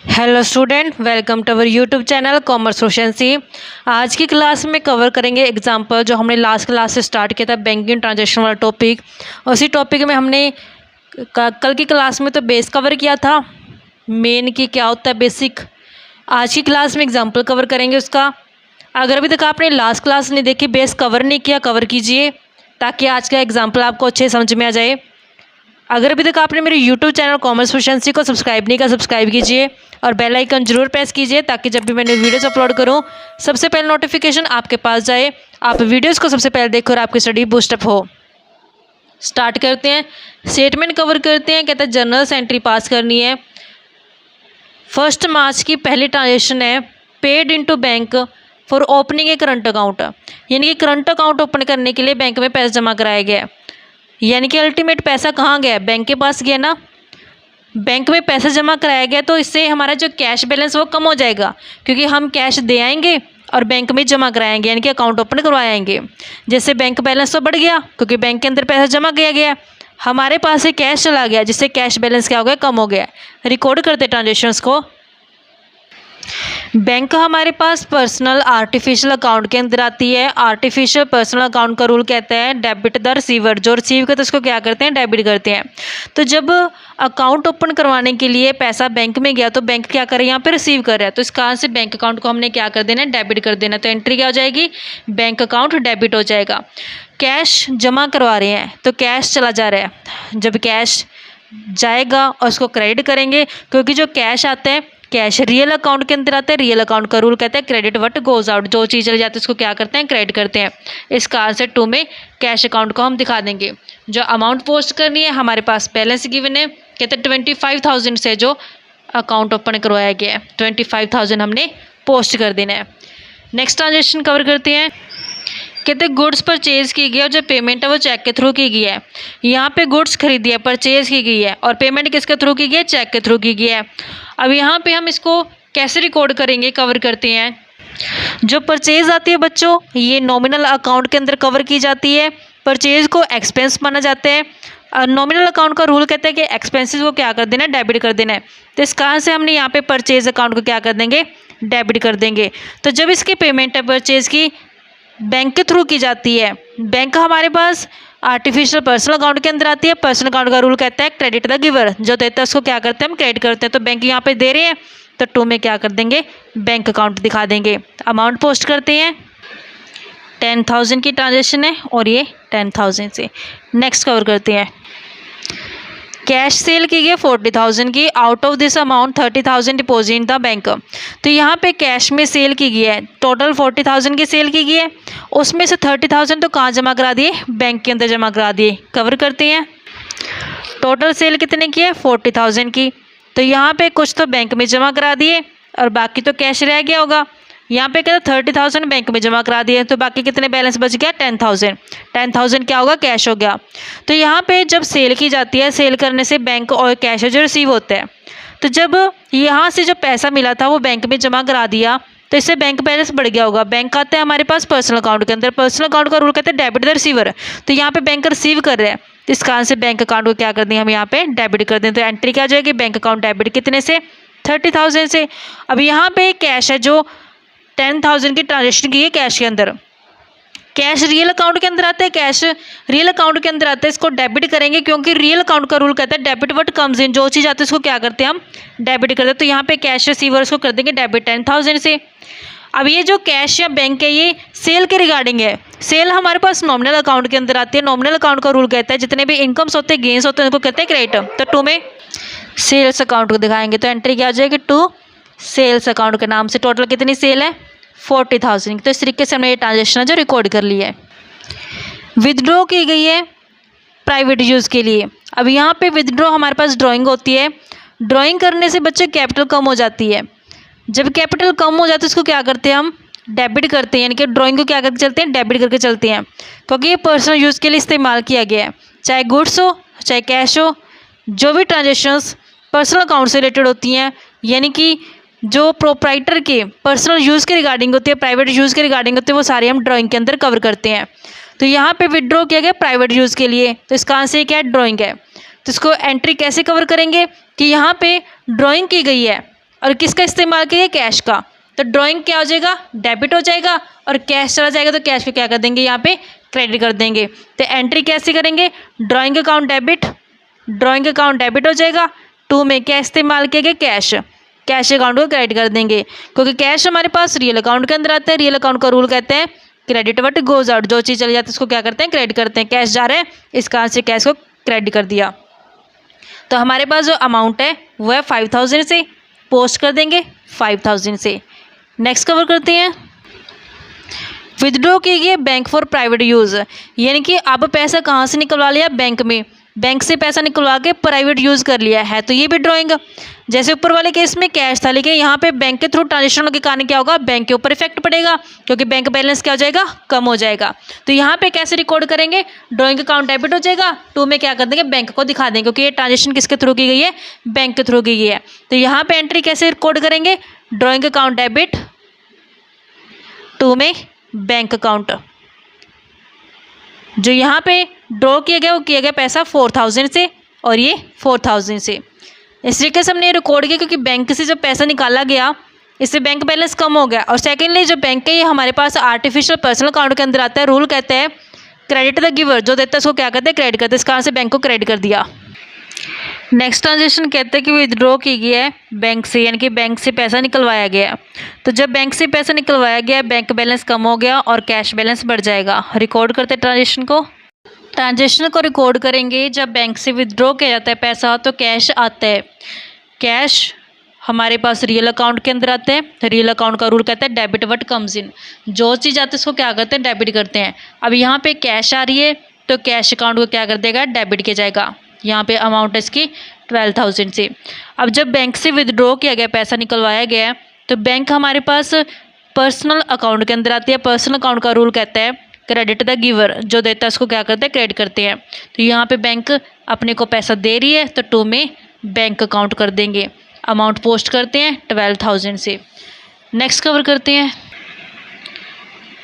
Hello student, welcome to our YouTube channel Commerce Proficiency. आज की class में cover करेंगे एग्जांपल जो हमने लास्ट क्लास से स्टार्ट किया था, बैंकिंग ट्रांजैक्शन वाला टॉपिक। उसी टॉपिक में हमने कल की क्लास में तो बेस कवर किया था, मेन की क्या होता है बेसिक। आज की क्लास में एग्जाम्पल कवर करेंगे उसका। अगर अभी तक आपने लास्ट क्लास नहीं देखी, बेस कवर नहीं किया, कवर कीजिए ताकि आज का एग्जाम्पल आपको अच्छे समझ में आ जाए। अगर अभी तक आपने मेरे YouTube चैनल कॉमर्स प्रोफिशिएंसी को सब्सक्राइब नहीं किया, सब्सक्राइब कीजिए और बेल आइकन जरूर प्रेस कीजिए ताकि जब भी मैंने वीडियोस अपलोड करूं सबसे पहले नोटिफिकेशन आपके पास जाए, आप वीडियोस को सबसे पहले देखो और आपकी स्टडी बूस्टअप हो। स्टार्ट करते हैं, स्टेटमेंट कवर करते हैं। कहता है जर्नल्स एंट्री पास करनी है। 1 मार्च की पहली ट्रांजेक्शन है, paid into bank for opening A current account, यानी कि करंट अकाउंट ओपन करने के लिए बैंक में पैसा जमा कराया गया है। यानी कि अल्टीमेट पैसा कहाँ गया? बैंक के पास गया ना। बैंक में पैसा जमा कराया गया तो इससे हमारा जो कैश बैलेंस वो कम हो जाएगा, क्योंकि हम कैश दे आएंगे और बैंक में जमा कराएंगे, यानी कि अकाउंट ओपन करवाएंगे। जैसे बैंक बैलेंस तो बढ़ गया क्योंकि बैंक के अंदर पैसा जमा किया गया, हमारे पास से कैश चला गया जिससे कैश बैलेंस क्या हो गया? कम हो गया। रिकॉर्ड करते ट्रांजेक्शन्स को। बैंक हमारे पास पर्सनल आर्टिफिशियल अकाउंट के अंदर आती है। आर्टिफिशियल पर्सनल अकाउंट का रूल कहता है डेबिट द रिसीवर, जो रिसीव करते हैं उसको क्या करते हैं? डेबिट करते हैं। तो जब अकाउंट ओपन करवाने के लिए पैसा बैंक में गया तो बैंक क्या करे? यहाँ पे रिसीव कर रहा है, तो इस कारण से बैंक अकाउंट को हमने क्या कर देना है? डेबिट कर देना। तो एंट्री क्या हो जाएगी? बैंक अकाउंट डेबिट हो जाएगा। कैश जमा करवा रहे हैं तो कैश चला जा रहा है, जब कैश जाएगा और उसको क्रेडिट करेंगे, क्योंकि जो कैश आता है कैश रियल अकाउंट के अंदर आता है। रियल अकाउंट का रूल कहता है क्रेडिट व्हाट गोज आउट, जो चीज़ चली जाती है उसको क्या करते हैं? क्रेडिट करते हैं। इस कारण से 2 में कैश अकाउंट को हम दिखा देंगे। जो अमाउंट पोस्ट करनी है, हमारे पास बैलेंस गिवन है, कहते हैं 25,000 से जो अकाउंट ओपन करवाया गया है 25,000 हमने पोस्ट कर देना है। नेक्स्ट ट्रांजेक्शन कवर करते हैं। कहते हैं गुड्स परचेज की गई है और जो पेमेंट है वो चेक के थ्रू की गई है। यहाँ पे गुड्स खरीदी है, परचेज की गई है और पेमेंट किसके थ्रू की गई है? चेक के थ्रू की गई है। अब यहाँ पे हम इसको कैसे रिकॉर्ड करेंगे, कवर करते हैं। जो परचेज आती है बच्चों, ये नॉमिनल अकाउंट के अंदर कवर की जाती है। परचेज को एक्सपेंस माना जाता है और नॉमिनल अकाउंट का रूल कहता है कि एक्सपेंसेस को क्या कर देना है? डेबिट कर देना है। तो इस कारण से हमने यहाँ पे परचेज अकाउंट को क्या कर देंगे? डेबिट कर देंगे। तो जब इसकी पेमेंट है परचेज की बैंक के थ्रू की जाती है, बैंक हमारे पास आर्टिफिशियल पर्सनल अकाउंट के अंदर आती है। पर्सनल अकाउंट का रूल कहता है क्रेडिट द गिवर, जो देता है उसको क्या करते हैं? हम क्रेडिट करते हैं। तो बैंक यहाँ पे दे रहे हैं तो 2 में क्या कर देंगे? बैंक अकाउंट दिखा देंगे। अमाउंट पोस्ट करते हैं। 10,000 की ट्रांजेक्शन है और ये 10,000 से। नेक्स्ट कवर करते हैं। कैश सेल की गई 40,000 की, out of this amount 30,000 deposit in the bank. तो यहाँ पे कैश में सेल की गई है, टोटल 40,000 की सेल की गई है, उसमें से 30,000 तो कहाँ जमा करा दिए? बैंक के अंदर जमा करा दिए। कवर करते हैं। टोटल सेल कितने की है? 40,000 की। तो यहाँ पे कुछ तो बैंक में जमा करा दिए और बाकी तो कैश रह गया होगा। यहाँ पे कहते 30,000 बैंक में जमा करा दिए तो बाकी कितने बैलेंस बच गया? 10,000। 10,000 क्या होगा? कैश हो गया। तो यहाँ पे जब सेल की जाती है, सेल करने से बैंक और कैश जो रिसीव होता है, तो जब यहाँ से जो पैसा मिला था वो बैंक में जमा करा दिया तो इससे बैंक बैलेंस बढ़ गया होगा। बैंक आता है हमारे पास पर्सनल अकाउंट के अंदर। पर्सनल अकाउंट का रूल कहते हैं डेबिट द रिसीवर, तो यहाँ पे बैंक रिसीव कर रहा है, तो इस कारण से बैंक अकाउंट को क्या कर दें? हम यहाँ पे डेबिट कर दें। तो एंट्री क्या आ जाएगी? बैंक अकाउंट डेबिट कितने से? 30,000 से। अब यहाँ पे कैश है जो 10,000 की ट्रांजेक्शन की है कैश के अंदर। कैश रियल अकाउंट के अंदर आता है, कैश रियल अकाउंट के अंदर आता है, इसको डेबिट करेंगे क्योंकि रियल अकाउंट का रूल कहता है डेबिट व्हाट कम्स इन, जो चीज़ आती है उसको क्या करते हैं? हम डेबिट करते हैं। तो यहाँ पे कैश रिसीवर उसको कर देंगे डेबिट 10,000 से। अब ये जो कैश या बैंक है ये सेल के रिगार्डिंग है। सेल हमारे पास नॉमिनल अकाउंट के अंदर आती है। नॉमिनल अकाउंट का रूल कहता है जितने भी इनकम्स होते हैं, गेन्स होते हैं, उनको कहते हैं क्रेडिट। तो 2 में सेल्स अकाउंट को दिखाएंगे। तो एंट्री क्या आ जाएगी? 2 सेल्स अकाउंट के नाम से। टोटल कितनी सेल है? 40,000। तो इस तरीके से हमने ये ट्रांजेक्शन जो रिकॉर्ड कर लिया है। विदड्रॉ की गई है प्राइवेट यूज़ के लिए। अब यहाँ पे विदड्रॉ हमारे पास ड्राइंग होती है। ड्राइंग करने से बच्चे कैपिटल कम हो जाती है। जब कैपिटल कम हो जाती है उसको क्या करते हैं? हम डेबिट करते हैं, यानी कि ड्राइंग को क्या करके चलते हैं? डेबिट करके चलते हैं, क्योंकि ये पर्सनल यूज़ के लिए इस्तेमाल किया गया है। चाहे गुड्स हो चाहे कैश हो, जो भी ट्रांजेक्शन्स पर्सनल अकाउंट से रिलेटेड होती हैं, यानी कि जो प्रोप्राइटर के पर्सनल यूज़ के रिगार्डिंग होती है, प्राइवेट यूज़ के रिगार्डिंग होती है, वो सारे हम ड्राइंग के अंदर कवर करते हैं। तो यहाँ पे विड्रॉ किया गया प्राइवेट यूज़ के लिए, तो इसका आंसर क्या है? ड्राइंग है। तो इसको एंट्री कैसे कवर करेंगे कि यहाँ पे ड्राइंग की गई है और किसका इस्तेमाल किया, कैश का। तो ड्राइंग क्या हो जाएगा, डेबिट हो जाएगा, और कैश चला जाएगा तो कैश को क्या कर देंगे, यहाँ पे क्रेडिट कर देंगे। तो एंट्री कैसे करेंगे, drawing account debit, drawing account debit हो जाएगा। 2 में क्या इस्तेमाल किया गया, कैश, कैश अकाउंट को क्रेडिट कर देंगे, क्योंकि कैश हमारे पास रियल अकाउंट के अंदर आता है। रियल अकाउंट का रूल कहते हैं क्रेडिट वट गोज आउट, जो चीज़ चली जाती है उसको क्या करते हैं, क्रेडिट करते हैं। कैश जा रहा है, इस कारण से कैश को क्रेडिट कर दिया। तो हमारे पास जो अमाउंट है वो है 5000 से, पोस्ट कर देंगे 5000 से। नेक्स्ट कवर करते हैं, विदड्रॉ कीजिए बैंक फॉर प्राइवेट यूज़, यानी कि अब पैसा कहाँ से निकलवा लिया, बैंक में, बैंक से पैसा निकलवा के प्राइवेट यूज़ कर लिया है। तो ये भी ड्राइंग, जैसे ऊपर वाले केस में कैश था, लेकिन यहाँ पे बैंक के थ्रू ट्रांजेक्शन के कारण क्या होगा, बैंक के ऊपर इफेक्ट पड़ेगा, क्योंकि बैंक बैलेंस क्या हो जाएगा, कम हो जाएगा। तो यहाँ पे कैसे रिकॉर्ड करेंगे, ड्राइंग अकाउंट डेबिट हो जाएगा। 2 में क्या कर देंगे, बैंक को दिखा देंगे, क्योंकि ये ट्रांजेक्शन किसके थ्रू की गई है, बैंक के थ्रू की गई है। तो यहाँ पे एंट्री कैसे रिकॉर्ड करेंगे, ड्राइंग अकाउंट डेबिट, 2 में बैंक अकाउंट। जो यहाँ पे ड्रॉ किया गया वो किया गया पैसा 4000 से, और ये 4000 से। इस तरीके से हमने रिकॉर्ड किया, क्योंकि बैंक से जब पैसा निकाला गया इससे बैंक बैलेंस कम हो गया। और सेकेंडली जो बैंक है ये हमारे पास आर्टिफिशियल पर्सनल अकाउंट के अंदर आता है। रूल कहते हैं क्रेडिट द गिवर, जो देता है उसको क्या करते हैं, क्रेडिट करते हैं। इस कारण से बैंक को क्रेडिट कर दिया। नेक्स्ट ट्रांजेक्शन कहते हैं कि विदड्रॉ की गया है बैंक से, यानी कि बैंक से पैसा निकलवाया गया। तो जब बैंक से पैसा निकलवाया गया, बैंक बैलेंस कम हो गया और कैश बैलेंस बढ़ जाएगा। रिकॉर्ड करते हैं ट्रांजेक्शन को, ट्रांजेक्शन को रिकॉर्ड करेंगे। जब बैंक से विदड्रॉ किया जाता है पैसा तो कैश आता है, कैश हमारे पास रियल अकाउंट के अंदर आते हैं। रियल अकाउंट का रूल कहता है डेबिट वट कम्स इन, जो चीज़ आती है उसको क्या करते हैं, डेबिट करते हैं। अब यहाँ पे कैश आ रही है तो कैश अकाउंट को क्या कर देगा, डेबिट किया जाएगा। यहाँ पे अमाउंट है इसकी 12000 से। अब जब बैंक से विदड्रॉ किया गया, पैसा निकलवाया गया, तो बैंक हमारे पास पर्सनल अकाउंट के अंदर आती है। पर्सनल अकाउंट का रूल कहता है क्रेडिट द गिवर, जो देता है उसको क्या करते हैं, क्रेडिट करते हैं। तो यहाँ पे बैंक अपने को पैसा दे रही है तो 2 में बैंक अकाउंट कर देंगे। अमाउंट पोस्ट करते हैं 12000 से। नेक्स्ट कवर करते हैं,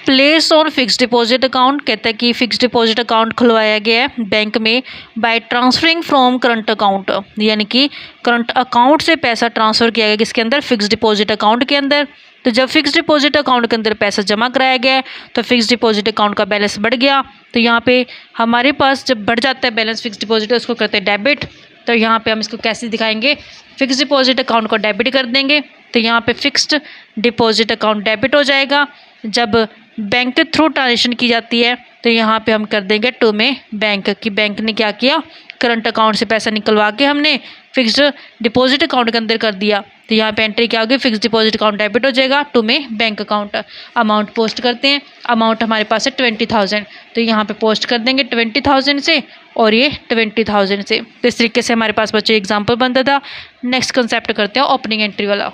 place on fix deposit account, कहता है कि फिक्स डिपॉजिट अकाउंट खुलवाया गया है बैंक में by transferring from current account, यानी कि करंट अकाउंट से पैसा ट्रांसफ़र किया गया किसके अंदर, फिक्स डिपॉजिट अकाउंट के अंदर। तो जब फिक्स डिपॉजिट अकाउंट के अंदर पैसा जमा कराया गया है तो फिक्स डिपॉजिट अकाउंट का बैलेंस बढ़ गया। तो यहाँ पे हमारे पास जब बढ़ जाता है बैलेंस फिक्स डिपॉजिट, उसको करते हैं डेबिट। तो यहाँ पे हम इसको कैसे दिखाएंगे, फिक्स डिपॉजिट अकाउंट को डेबिट कर देंगे। तो यहाँ पे फिक्स्ड डिपॉजिट अकाउंट डेबिट हो जाएगा। जब बैंक के थ्रू ट्रांजेक्शन की जाती है तो यहाँ पे हम कर देंगे 2 में बैंक, की बैंक ने क्या किया, करंट अकाउंट से पैसा निकलवा के हमने फिक्स्ड डिपॉजिट अकाउंट के अंदर कर दिया। तो यहाँ पे एंट्री क्या होगी, फिक्स्ड डिपॉजिट अकाउंट डेबिट हो जाएगा। 2 में बैंक अकाउंट। अमाउंट पोस्ट करते हैं, अमाउंट हमारे पास है 20000, तो यहाँ पे पोस्ट कर देंगे 20000 से और ये 20000 से। तो इस तरीके से हमारे पास बच्चे एग्जाम्पल बनता था। नेक्स्ट कंसेप्ट करते हैं ओपनिंग एंट्री वाला।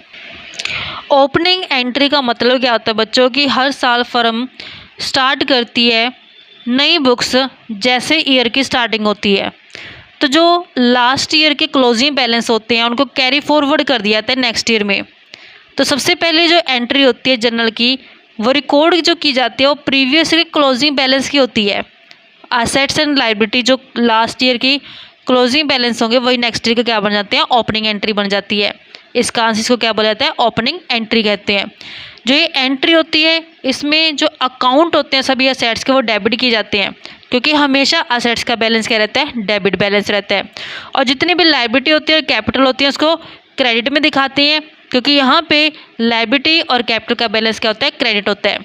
ओपनिंग एंट्री का मतलब क्या होता है बच्चों की, हर साल फर्म स्टार्ट करती है नई बुक्स जैसे ईयर की स्टार्टिंग होती है, तो जो लास्ट ईयर के क्लोजिंग बैलेंस होते हैं उनको कैरी फॉरवर्ड कर दिया जाता है नेक्स्ट ईयर में। तो सबसे पहले जो एंट्री होती है जर्नल की, वो रिकॉर्ड जो की जाती है वो प्रीवियस ईयर के क्लोजिंग बैलेंस की होती है। असेट्स एंड लायबिलिटी जो लास्ट ईयर की क्लोजिंग बैलेंस होंगे वही नेक्स्ट ईयर के क्या बन जाते हैं, ओपनिंग एंट्री बन जाती है। इस कारण से इसको क्या बोला जाता है, ओपनिंग एंट्री कहते हैं। जो ये एंट्री होती है इसमें जो अकाउंट होते हैं सभी असेट्स के वो डेबिट किए जाते हैं, क्योंकि हमेशा असेट्स का बैलेंस क्या रहता है, डेबिट बैलेंस रहता है। और जितनी भी लायबिलिटी होती है, कैपिटल होती है, उसको क्रेडिट में दिखाते हैं, क्योंकि यहाँ पे लायबिलिटी और कैपिटल का बैलेंस क्या होता है, क्रेडिट होता है।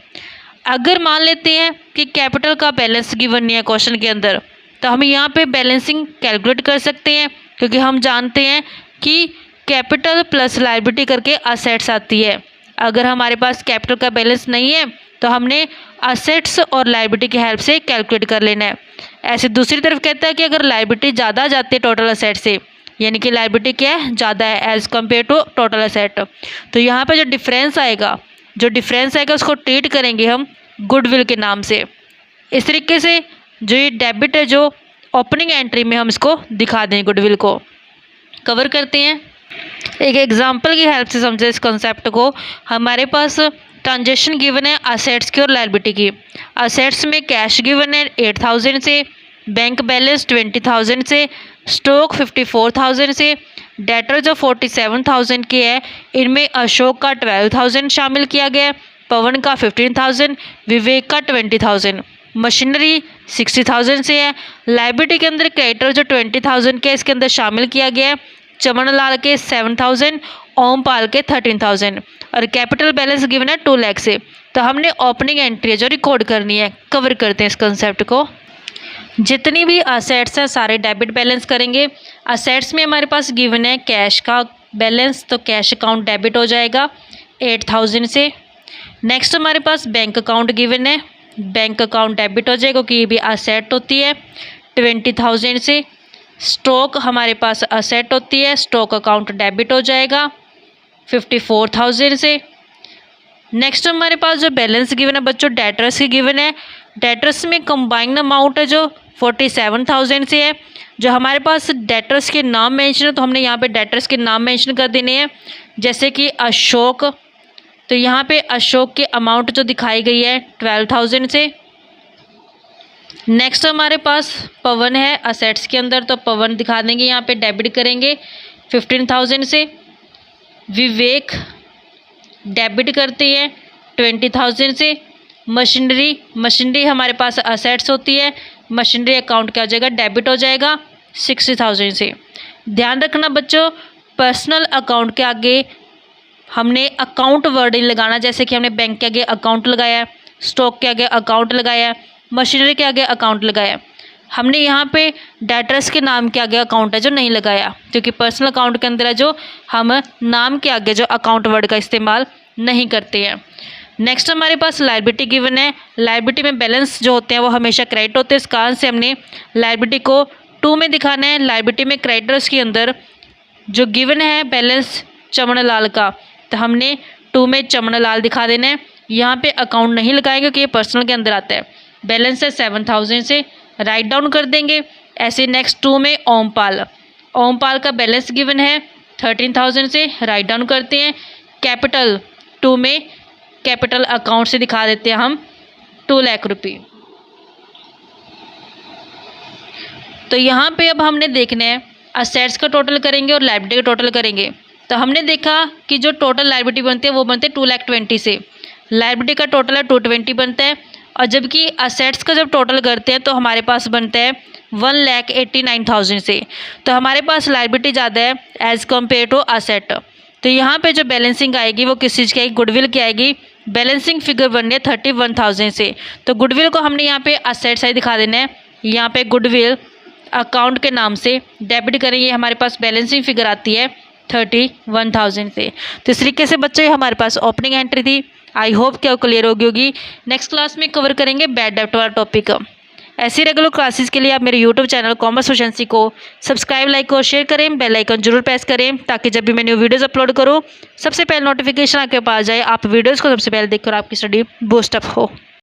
अगर मान लेते हैं कि कैपिटल का बैलेंस गिवन नहीं है क्वेश्चन के अंदर, तो हम यहाँ पे बैलेंसिंग कैलकुलेट कर सकते हैं, क्योंकि हम जानते हैं कि कैपिटल प्लस लायबिलिटी करके असेट्स आती है। अगर हमारे पास कैपिटल का बैलेंस नहीं है तो हमने असेट्स और लायबिलिटी की हेल्प से कैलकुलेट कर लेना है। ऐसे दूसरी तरफ कहता है कि अगर लायबिलिटी ज़्यादा आ जाती है टोटल असेट से, यानी कि लायबिलिटी क्या है, ज़्यादा है as compare to total asset, तो यहाँ पे जो डिफरेंस आएगा उसको ट्रीट करेंगे हम गुडविल के नाम से। इस तरीके से जो ये डेबिट है जो ओपनिंग एंट्री में हम इसको दिखा दें, गुडविल को कवर करते हैं। एक एग्जांपल की हेल्प से समझे इस कॉन्सेप्ट को। हमारे पास ट्रांजेक्शन गिवन है असेट्स की और लायबिलिटी की। असेट्स में कैश गिवन है 8000 से, बैंक बैलेंस 20000 से, स्टॉक 54000 से, डेटर जो 47,000 के है, इनमें अशोक का 12,000 शामिल किया गया है, पवन का 15,000, विवेक का 20,000। मशीनरी 60,000 से है। लाइबिलिटी के अंदर क्रेडिटर जो 20,000 के इसके अंदर शामिल किया गया है, चमन लाल के 7,000, ओमपाल के 13,000। और कैपिटल बैलेंस गिवन है 2 लाख से। तो हमने ओपनिंग एंट्री जो रिकॉर्ड करनी है, कवर करते हैं इस कंसेप्ट को। जितनी भी असेट्स हैं सारे डेबिट बैलेंस करेंगे। असेट्स में हमारे पास गिवन है कैश का बैलेंस, तो कैश अकाउंट डेबिट हो जाएगा 8,000 से। नेक्स्ट हमारे पास बैंक अकाउंट गिवन है, बैंक अकाउंट डेबिट हो जाएगा क्योंकि ये भी असेट होती है 20,000 से। स्टॉक हमारे पास असेट होती है, स्टॉक अकाउंट डेबिट हो जाएगा 54,000 से। नेक्स्ट हमारे पास जो बैलेंस गिवन है बच्चों डेटर्स की गिवन है। डेटर्स में कंबाइंड अमाउंट है जो 47,000 से है। जो हमारे पास डेटर्स के नाम मेंशन है तो हमने यहाँ पे डेटर्स के नाम मेंशन कर देने हैं, जैसे कि अशोक, तो यहाँ पे अशोक के अमाउंट जो दिखाई गई है 12,000 से। नेक्स्ट हमारे पास पवन है असेट्स के अंदर, तो पवन दिखा देंगे यहाँ पे डेबिट करेंगे 15,000 से। विवेक डेबिट करते हैं 20,000 से। मशीनरी हमारे पास असेट्स होती है, मशीनरी अकाउंट क्या हो जाएगा डेबिट हो जाएगा 60,000 से। ध्यान रखना बच्चों, पर्सनल अकाउंट के आगे हमने अकाउंट वर्डिंग लगाना, जैसे कि हमने बैंक के आगे अकाउंट लगाया है, स्टॉक के आगे अकाउंट लगाया है, मशीनरी के आगे अकाउंट लगाया है। हमने यहाँ पे डेटर्स के नाम के आगे अकाउंट है जो नहीं लगाया, क्योंकि पर्सनल अकाउंट के अंदर है जो हम नाम के आगे जो अकाउंट वर्ड का इस्तेमाल नहीं करते हैं। नेक्स्ट हमारे पास लायबिलिटी गिवन है। लायबिलिटी में बैलेंस जो होते हैं वो हमेशा क्रेडिट होते हैं, इस कारण से हमने लायबिलिटी को 2 में दिखाना है। लायबिलिटी में क्रेडिटर्स के अंदर जो गिवन है बैलेंस चमन लाल का, तो हमने 2 में चमन लाल दिखा देना है। यहाँ पे अकाउंट नहीं लगाएंगे क्योंकि ये पर्सनल के अंदर आता है। बैलेंस है 7,000 से, राइट डाउन कर देंगे। ऐसे नेक्स्ट 2 में ओमपाल का बैलेंस गिवन है 13,000 से, राइट डाउन करते हैं। कैपिटल 2 में कैपिटल अकाउंट से दिखा देते हैं हम 2 लाख रुपये। तो यहाँ पे अब हमने देखना है असेट्स का टोटल करेंगे और लायबिलिटी का टोटल करेंगे। तो हमने देखा कि जो टोटल लायबिलिटी बनती है वो बनते हैं 2,20,000 से, लायबिलिटी का टोटल है 220 बनता है। और जबकि असेट्स का जब टोटल करते हैं तो हमारे पास बनता है 1,89,000 से। तो हमारे पास लायबिलिटी ज़्यादा है एज़ कम्पेयर टू असेट। तो यहाँ पे जो बैलेंसिंग आएगी वो किस चीज़ की आएगी, गुडविल की आएगी। बैलेंसिंग फिगर बननी है 31,000 से। तो गुडविल को हमने यहाँ पे असेट साइड दिखा देना है। यहाँ पे गुडविल अकाउंट के नाम से डेबिट करेंगे, हमारे पास बैलेंसिंग फिगर आती है 31,000 से। तो इस तरीके से बच्चों हमारे पास ओपनिंग एंट्री थी। आई होप क्या क्लियर होगी। नेक्स्ट क्लास में कवर करेंगे बैड डेब्ट वाला टॉपिक। ऐसी रेगुलर क्लासेस के लिए आप मेरे यूट्यूब चैनल कॉमर्स एफिशिएंसी को सब्सक्राइब, लाइक और शेयर करें, बेल आइकन जरूर प्रेस करें, ताकि जब भी मैं न्यू वीडियोस अपलोड करूं सबसे पहले नोटिफिकेशन आपके पास जाए, आप वीडियोस को सबसे पहले देखकर आपकी स्टडी बूस्ट अप हो।